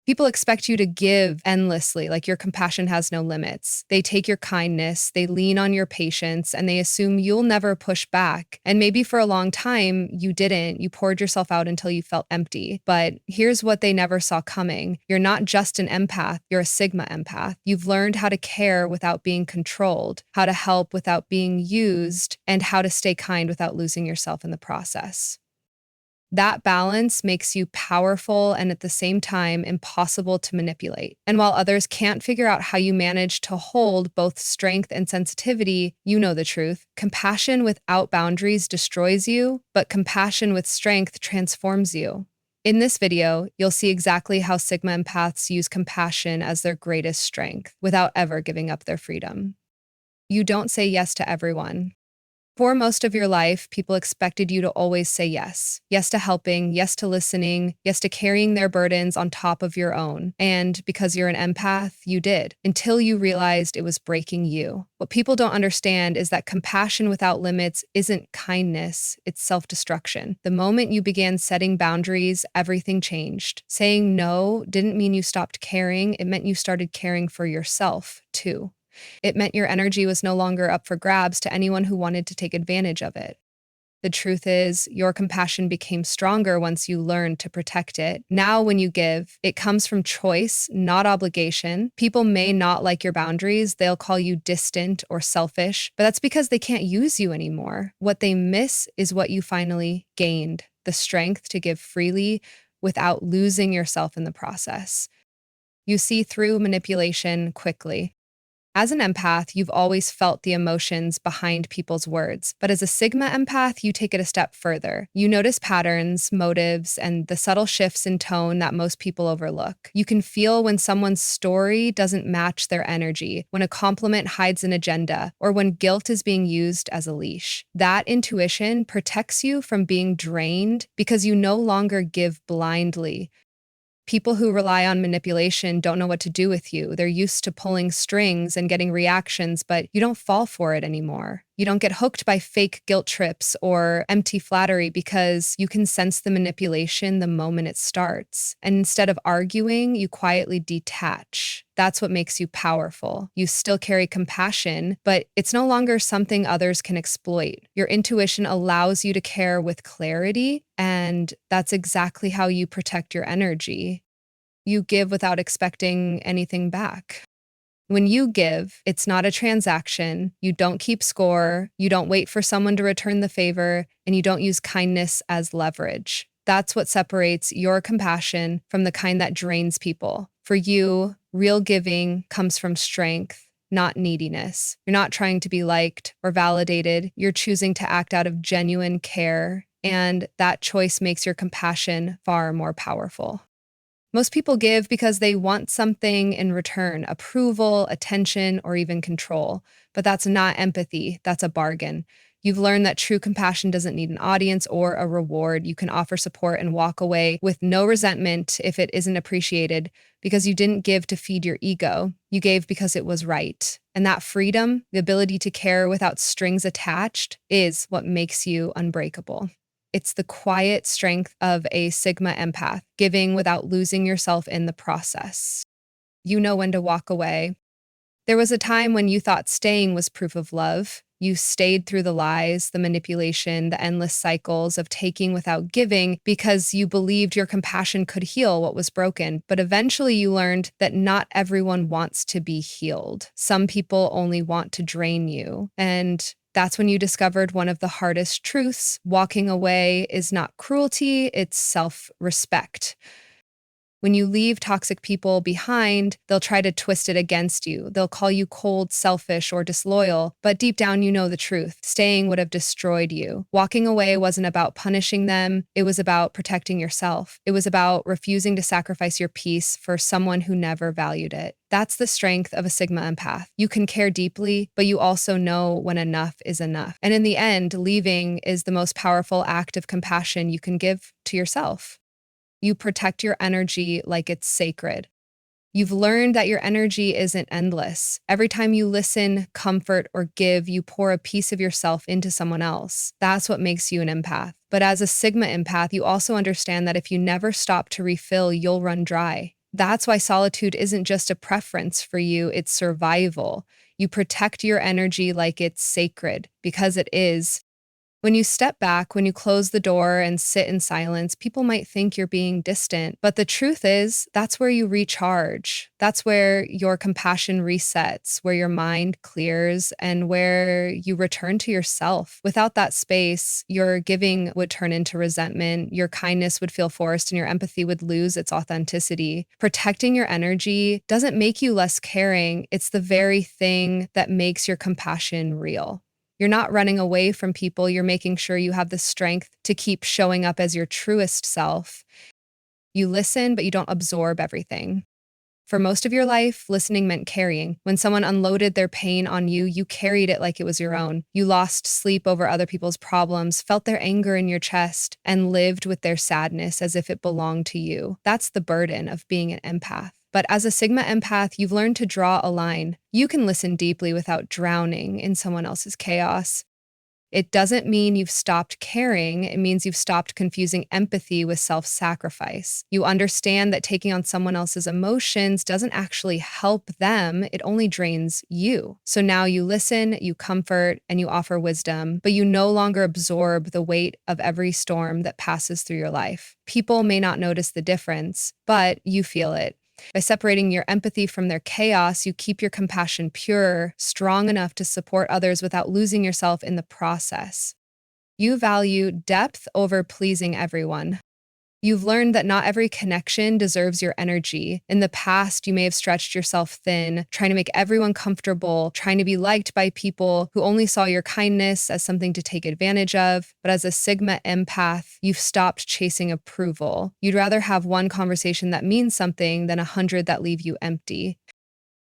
People expect you to give endlessly, like your compassion has no limits. They take your kindness, they lean on your patience, and they assume you'll never push back. And maybe for a long time, you didn't. You poured yourself out until you felt empty. But here's what they never saw coming. You're not just an empath, you're a Sigma empath. You've learned how to care without being controlled, how to help without being used, and how to stay kind without losing yourself in the process. That balance makes you powerful and at the same time impossible to manipulate. And while others can't figure out how you manage to hold both strength and sensitivity, you know the truth. Compassion without boundaries destroys you, but compassion with strength transforms you. In this video, you'll see exactly how Sigma empaths use compassion as their greatest strength without ever giving up their freedom. You don't say yes to everyone. For most of your life, people expected you to always say yes. Yes to helping, yes to listening, yes to carrying their burdens on top of your own. And because you're an empath, you did, until you realized it was breaking you. What people don't understand is that compassion without limits isn't kindness, it's self-destruction. The moment you began setting boundaries, everything changed. Saying no didn't mean you stopped caring, it meant you started caring for yourself, too. It meant your energy was no longer up for grabs to anyone who wanted to take advantage of it. The truth is, your compassion became stronger once you learned to protect it. Now, when you give, it comes from choice, not obligation. People may not like your boundaries. They'll call you distant or selfish, but that's because they can't use you anymore. What they miss is what you finally gained, the strength to give freely without losing yourself in the process. You see through manipulation quickly. As an empath, you've always felt the emotions behind people's words. But as a Sigma empath, you take it a step further. You notice patterns, motives, and the subtle shifts in tone that most people overlook. You can feel when someone's story doesn't match their energy, when a compliment hides an agenda, or when guilt is being used as a leash. That intuition protects you from being drained because you no longer give blindly. People who rely on manipulation don't know what to do with you. They're used to pulling strings and getting reactions, but you don't fall for it anymore. You don't get hooked by fake guilt trips or empty flattery because you can sense the manipulation the moment it starts. And instead of arguing, you quietly detach. That's what makes you powerful. You still carry compassion, but it's no longer something others can exploit. Your intuition allows you to care with clarity, and that's exactly how you protect your energy. You give without expecting anything back. When you give, it's not a transaction. You don't keep score. You don't wait for someone to return the favor, and you don't use kindness as leverage. That's what separates your compassion from the kind that drains people. For you, real giving comes from strength, not neediness. You're not trying to be liked or validated. You're choosing to act out of genuine care, and that choice makes your compassion far more powerful. Most people give because they want something in return, approval, attention, or even control. But that's not empathy, that's a bargain. You've learned that true compassion doesn't need an audience or a reward. You can offer support and walk away with no resentment if it isn't appreciated, because you didn't give to feed your ego. You gave because it was right. And that freedom, the ability to care without strings attached, is what makes you unbreakable. It's the quiet strength of a Sigma empath, giving without losing yourself in the process. You know when to walk away. There was a time when you thought staying was proof of love. You stayed through the lies, the manipulation, the endless cycles of taking without giving because you believed your compassion could heal what was broken. But eventually you learned that not everyone wants to be healed. Some people only want to drain you. And that's when you discovered one of the hardest truths. Walking away is not cruelty, it's self-respect. When you leave toxic people behind, they'll try to twist it against you. They'll call you cold, selfish, or disloyal, but deep down you know the truth. Staying would have destroyed you. Walking away wasn't about punishing them. It was about protecting yourself. It was about refusing to sacrifice your peace for someone who never valued it. That's the strength of a Sigma empath. You can care deeply, but you also know when enough is enough. And in the end, leaving is the most powerful act of compassion you can give to yourself. You protect your energy like it's sacred. You've learned that your energy isn't endless. Every time you listen, comfort, or give, you pour a piece of yourself into someone else. That's what makes you an empath. But as a Sigma empath, you also understand that if you never stop to refill, you'll run dry. That's why solitude isn't just a preference for you, it's survival. You protect your energy like it's sacred, because it is. When you step back, when you close the door and sit in silence, people might think you're being distant. But the truth is, that's where you recharge. That's where your compassion resets, where your mind clears, and where you return to yourself. Without that space, your giving would turn into resentment, your kindness would feel forced, and your empathy would lose its authenticity. Protecting your energy doesn't make you less caring, it's the very thing that makes your compassion real. You're not running away from people, you're making sure you have the strength to keep showing up as your truest self. You listen, but you don't absorb everything. For most of your life, listening meant carrying. When someone unloaded their pain on you, you carried it like it was your own. You lost sleep over other people's problems, felt their anger in your chest, and lived with their sadness as if it belonged to you. That's the burden of being an empath. But as a Sigma empath, you've learned to draw a line. You can listen deeply without drowning in someone else's chaos. It doesn't mean you've stopped caring. It means you've stopped confusing empathy with self-sacrifice. You understand that taking on someone else's emotions doesn't actually help them. It only drains you. So now you listen, you comfort, and you offer wisdom, but you no longer absorb the weight of every storm that passes through your life. People may not notice the difference, but you feel it. By separating your empathy from their chaos, you keep your compassion pure, strong enough to support others without losing yourself in the process. You value depth over pleasing everyone. You've learned that not every connection deserves your energy. In the past, you may have stretched yourself thin, trying to make everyone comfortable, trying to be liked by people who only saw your kindness as something to take advantage of. But as a Sigma empath, you've stopped chasing approval. You'd rather have one conversation that means something than 100 that leave you empty.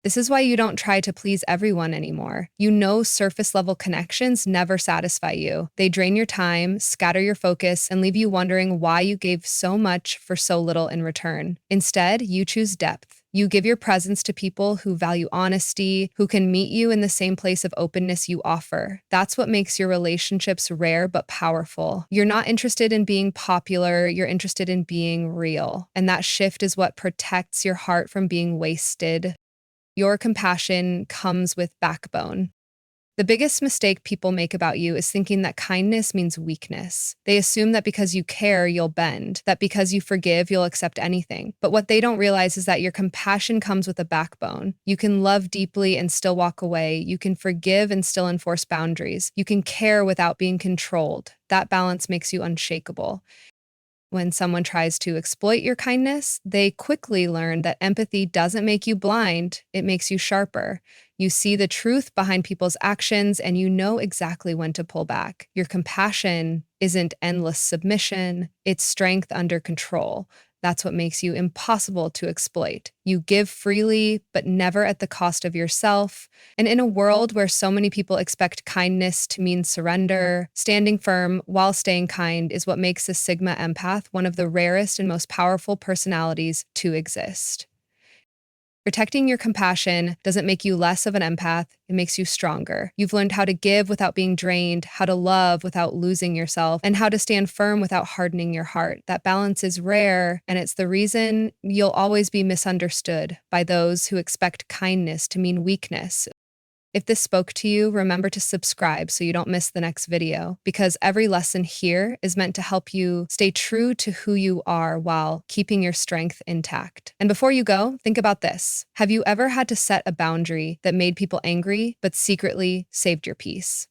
This is why you don't try to please everyone anymore. You know surface level connections never satisfy you. They drain your time, scatter your focus, and leave you wondering why you gave so much for so little in return. Instead, you choose depth. You give your presence to people who value honesty, who can meet you in the same place of openness you offer. That's what makes your relationships rare but powerful. You're not interested in being popular, you're interested in being real. And that shift is what protects your heart from being wasted. Your compassion comes with backbone. The biggest mistake people make about you is thinking that kindness means weakness. They assume that because you care, you'll bend, that because you forgive, you'll accept anything. But what they don't realize is that your compassion comes with a backbone. You can love deeply and still walk away. You can forgive and still enforce boundaries. You can care without being controlled. That balance makes you unshakable. When someone tries to exploit your kindness, they quickly learn that empathy doesn't make you blind, it makes you sharper. You see the truth behind people's actions and you know exactly when to pull back. Your compassion isn't endless submission, it's strength under control. That's what makes you impossible to exploit. You give freely, but never at the cost of yourself. And in a world where so many people expect kindness to mean surrender, standing firm while staying kind is what makes a Sigma empath one of the rarest and most powerful personalities to exist. Protecting your compassion doesn't make you less of an empath, it makes you stronger. You've learned how to give without being drained, how to love without losing yourself, and how to stand firm without hardening your heart. That balance is rare, and it's the reason you'll always be misunderstood by those who expect kindness to mean weakness. If this spoke to you, remember to subscribe so you don't miss the next video, because every lesson here is meant to help you stay true to who you are while keeping your strength intact. And before you go, think about this. Have you ever had to set a boundary that made people angry, but secretly saved your peace?